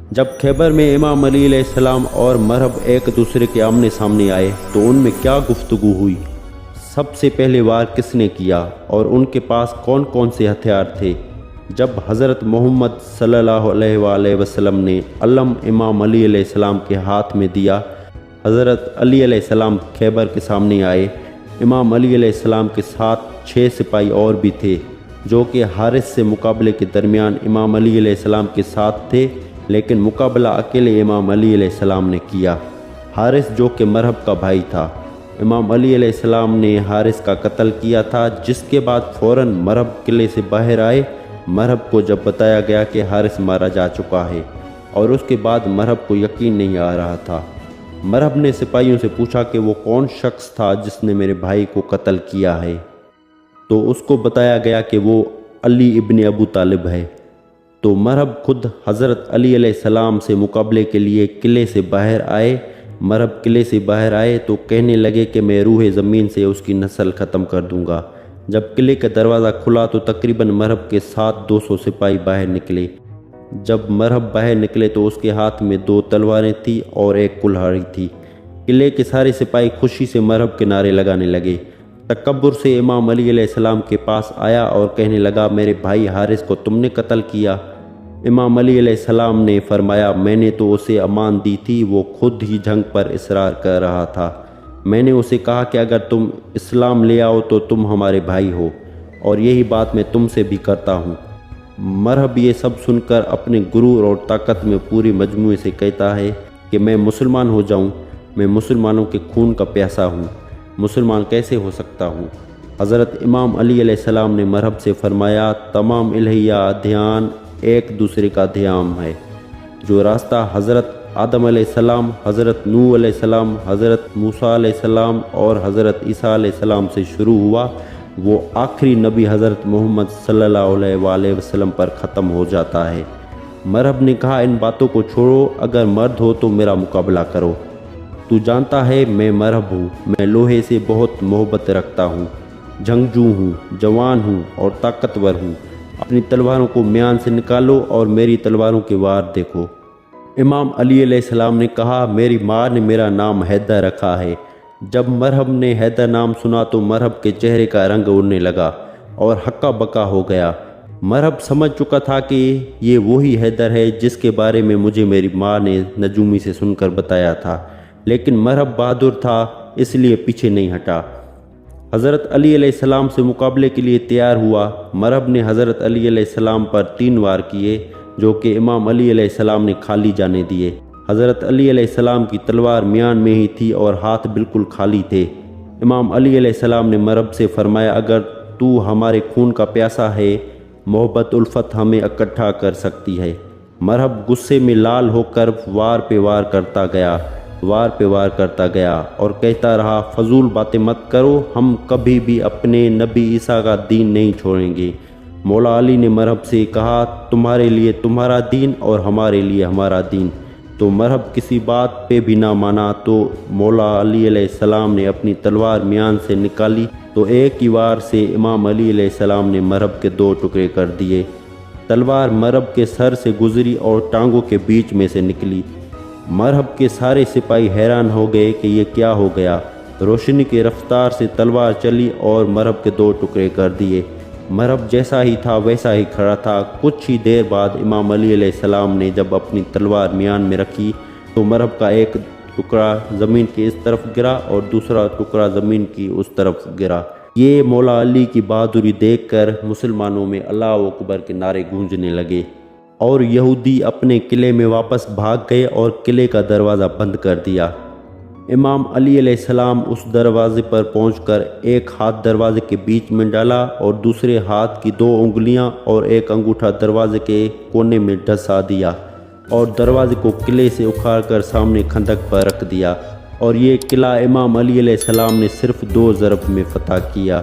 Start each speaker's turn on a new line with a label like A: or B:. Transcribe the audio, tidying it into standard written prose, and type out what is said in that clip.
A: جب خیبر میں امام علی علیہ السلام اور مرہب ایک دوسرے کے آمنے سامنے آئے تو ان میں کیا گفتگو ہوئی، سب سے پہلے وار کس نے کیا اور ان کے پاس کون کون سے ہتھیار تھے۔ جب حضرت محمد صلی اللہ علیہ وآلہ وسلم نے علم امام علی علیہ السلام کے ہاتھ میں دیا، حضرت علی علیہ السلام خیبر کے سامنے آئے۔ امام علی علیہ السلام کے ساتھ 6 سپاہی اور بھی تھے جو کہ حارث سے مقابلے کے درمیان امام علی علیہ السلام کے ساتھ تھے، لیکن مقابلہ اکیلے امام علی علیہ السلام نے کیا۔ حارث جو کہ مرہب کا بھائی تھا، امام علی علیہ السلام نے حارث کا قتل کیا تھا، جس کے بعد فوراً مرہب قلعے سے باہر آئے۔ مرہب کو جب بتایا گیا کہ حارث مارا جا چکا ہے اور اس کے بعد مرہب کو یقین نہیں آ رہا تھا۔ مرہب نے سپاہیوں سے پوچھا کہ وہ کون شخص تھا جس نے میرے بھائی کو قتل کیا ہے، تو اس کو بتایا گیا کہ وہ علی ابن ابو طالب ہے۔ تو مرہب خود حضرت علی علیہ السلام سے مقابلے کے لیے قلعے سے باہر آئے۔ مرہب قلعے سے باہر آئے تو کہنے لگے کہ میں روح زمین سے اس کی نسل ختم کر دوں گا۔ جب قلعے کا دروازہ کھلا تو تقریباً مرہب کے ساتھ 200 سپاہی باہر نکلے۔ جب مرہب باہر نکلے تو اس کے ہاتھ میں 2 تلواریں تھیں اور ایک کلہاڑی تھی۔ قلعے کے سارے سپاہی خوشی سے مرہب کے نعرے لگانے لگے۔ تکبر سے امام علی علیہ السلام کے پاس آیا اور کہنے لگا، میرے بھائی حارث کو تم نے قتل کیا؟ امام علی علیہ السلام نے فرمایا، میں نے تو اسے امان دی تھی، وہ خود ہی جنگ پر اصرار کر رہا تھا۔ میں نے اسے کہا کہ اگر تم اسلام لے آؤ تو تم ہمارے بھائی ہو، اور یہی بات میں تم سے بھی کرتا ہوں۔ مرہب یہ سب سن کر اپنے غرور اور طاقت میں پورے مجموعے سے کہتا ہے کہ میں مسلمان ہو جاؤں، میں مسلمانوں کے خون کا پیاسا ہوں، مسلمان کیسے ہو سکتا ہوں؟ حضرت امام علی علیہ السلام نے مرہب سے فرمایا، تمام الہیہ دھیان ایک دوسرے کا دھیان ہے۔ جو راستہ حضرت آدم علیہ السلام، حضرت نوح علیہ السلام، حضرت موسیٰ علیہ السلام اور حضرت عیسیٰ علیہ السلام سے شروع ہوا، وہ آخری نبی حضرت محمد صلی اللہ علیہ وآلہ وسلم پر ختم ہو جاتا ہے۔ مرہب نے کہا، ان باتوں کو چھوڑو، اگر مرد ہو تو میرا مقابلہ کرو۔ تو جانتا ہے میں مرہب ہوں، میں لوہے سے بہت محبت رکھتا ہوں، جنگجو ہوں، جوان ہوں اور طاقتور ہوں۔ اپنی تلواروں کو میان سے نکالو اور میری تلواروں کے وار دیکھو۔ امام علی علیہ السلام نے کہا، میری ماں نے میرا نام حیدر رکھا ہے۔ جب مرہب نے حیدر نام سنا تو مرہب کے چہرے کا رنگ اڑنے لگا اور ہکا بکا ہو گیا۔ مرہب سمجھ چکا تھا کہ یہ وہی حیدر ہے جس کے بارے میں مجھے میری ماں نے نجومی سے سن کر بتایا تھا، لیکن مرہب بہادر تھا اس لیے پیچھے نہیں ہٹا۔ حضرت علی علیہ السلام سے مقابلے کے لیے تیار ہوا۔ مرہب نے حضرت علی علیہ السلام پر 3 وار کیے جو کہ امام علی علیہ السلام نے خالی جانے دیے۔ حضرت علی علیہ السلام کی تلوار میان میں ہی تھی اور ہاتھ بالکل خالی تھے۔ امام علی علیہ السلام نے مرہب سے فرمایا، اگر تو ہمارے خون کا پیاسا ہے، محبت الفت ہمیں اکٹھا کر سکتی ہے۔ مرہب غصے میں لال ہو کر وار پہ وار کرتا گیا اور کہتا رہا، فضول باتیں مت کرو، ہم کبھی بھی اپنے نبی عیسیٰ کا دین نہیں چھوڑیں گے۔ مولا علی نے مرہب سے کہا، تمہارے لیے تمہارا دین اور ہمارے لیے ہمارا دین۔ تو مرہب کسی بات پہ بھی نہ مانا، تو مولا علی علیہ السلام نے اپنی تلوار میان سے نکالی تو ایک ہی وار سے امام علی علیہ السلام نے مرہب کے 2 ٹکڑے کر دیے۔ تلوار مرہب کے سر سے گزری اور ٹانگوں کے بیچ میں سے نکلی۔ مرہب کے سارے سپاہی حیران ہو گئے کہ یہ کیا ہو گیا۔ روشنی کی رفتار سے تلوار چلی اور مرہب کے 2 ٹکڑے کر دیے۔ مرہب جیسا ہی تھا ویسا ہی کھڑا تھا۔ کچھ ہی دیر بعد امام علی علیہ السلام نے جب اپنی تلوار میان میں رکھی تو مرہب کا ایک ٹکڑا زمین کی اس طرف گرا اور دوسرا ٹکڑا زمین کی اس طرف گرا۔ یہ مولا علی کی بہادری دیکھ کر مسلمانوں میں اللہ اکبر کے نعرے گونجنے لگے اور یہودی اپنے قلعے میں واپس بھاگ گئے اور قلعے کا دروازہ بند کر دیا۔ امام علی علیہ السلام اس دروازے پر پہنچ کر ایک ہاتھ دروازے کے بیچ میں ڈالا اور دوسرے ہاتھ کی 2 انگلیاں اور ایک انگوٹھا دروازے کے کونے میں ڈھسا دیا اور دروازے کو قلعے سے اکھاڑ کر سامنے خندق پر رکھ دیا، اور یہ قلعہ امام علی علیہ السلام نے صرف 2 ضرب میں فتح کیا۔